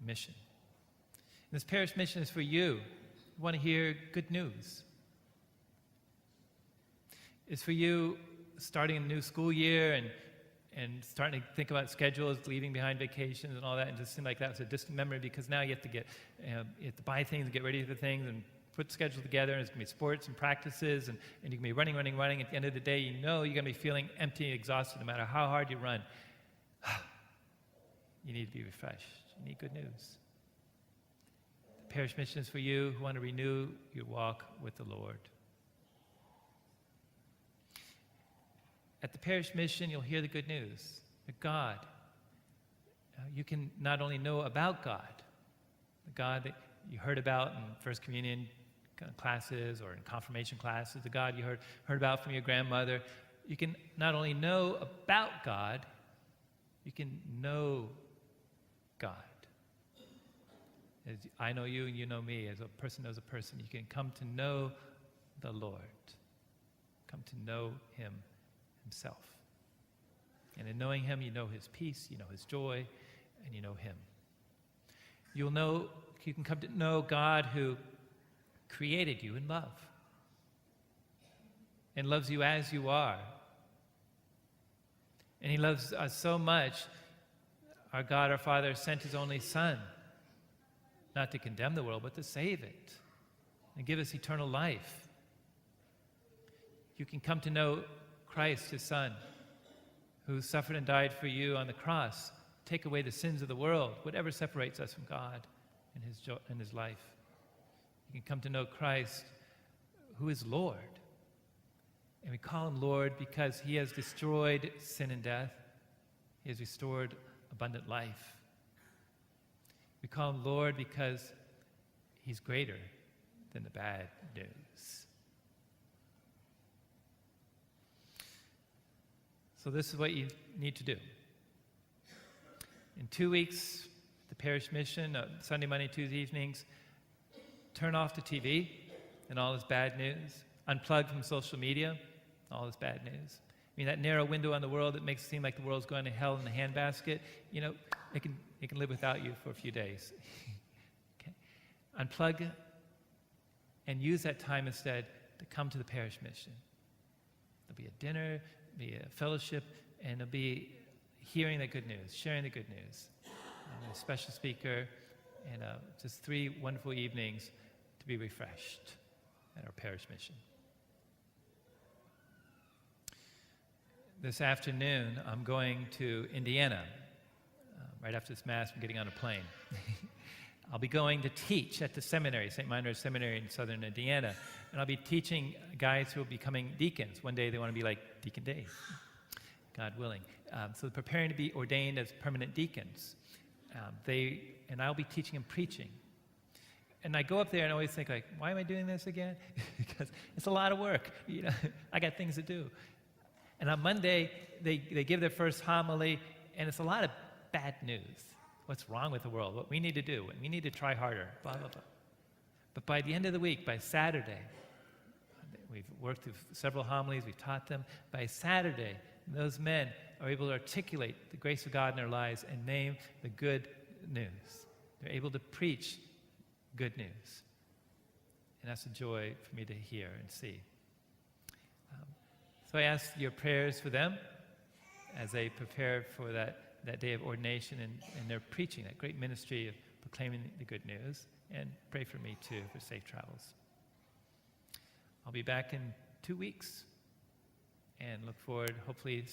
mission. And this parish mission is for you who want to hear good news. It's for you starting a new school year and starting to think about schedules, leaving behind vacations and all that, and just seem like that's a distant memory because now you have to buy things and get ready for things and put schedules together, and it's going to be sports and practices, and you can be running. At the end of the day, you know you're going to be feeling empty and exhausted no matter how hard you run. You need to be refreshed. You need good news. The parish mission is for you who want to renew your walk with the Lord. At the parish mission, you'll hear the good news that God, you can not only know about God, the God that you heard about in First Communion classes or in confirmation classes, the God you heard about from your grandmother. You can not only know about God, you can know God. As I know you and you know me, as a person knows a person, you can come to know the Lord, come to know Him Himself. And in knowing Him, you know His peace, you know His joy, and you know Him. You can come to know God who created you in love and loves you as you are. And He loves us so much, our God, our Father, sent His only Son, not to condemn the world, but to save it and give us eternal life. You can come to know Christ, His Son, who suffered and died for you on the cross, take away the sins of the world, whatever separates us from God and His life. You can come to know Christ, who is Lord. And we call Him Lord because He has destroyed sin and death. He has restored abundant life. We call Him Lord because He's greater than the bad news. So this is what you need to do. In 2 weeks, the parish mission, Sunday, Monday, Tuesday evenings, turn off the TV and all this bad news. Unplug from social media, all this bad news. I mean, that narrow window on the world that makes it seem like the world's going to hell in a handbasket, it can live without you for a few days. Okay? Unplug and use that time instead to come to the parish mission. There'll be a dinner, be a fellowship, and it'll be hearing the good news, sharing the good news. A special speaker, and just 3 wonderful evenings to be refreshed at our parish mission. This afternoon, I'm going to Indiana. Right after this Mass, I'm getting on a plane. I'll be going to teach at the seminary, St. Minor's Seminary in southern Indiana, and I'll be teaching guys who will be becoming deacons. One day they want to be like Deacon Dave, God willing. So they're preparing to be ordained as permanent deacons. And I'll be teaching and preaching. And I go up there and always think, like, why am I doing this again? Because it's a lot of work. I got things to do. And on Monday, they give their first homily, and it's a lot of bad news. What's wrong with the world? What we need to do. And we need to try harder. Blah, blah, blah. But by the end of the week, by Saturday, we've worked through several homilies. We've taught them. By Saturday, those men are able to articulate the grace of God in their lives and name the good news. They're able to preach good news. And that's a joy for me to hear and see. So I ask your prayers for them as they prepare for that day of ordination and their preaching, that great ministry of proclaiming the good news. And pray for me, too, for safe travels. I'll be back in 2 weeks and look forward, hopefully,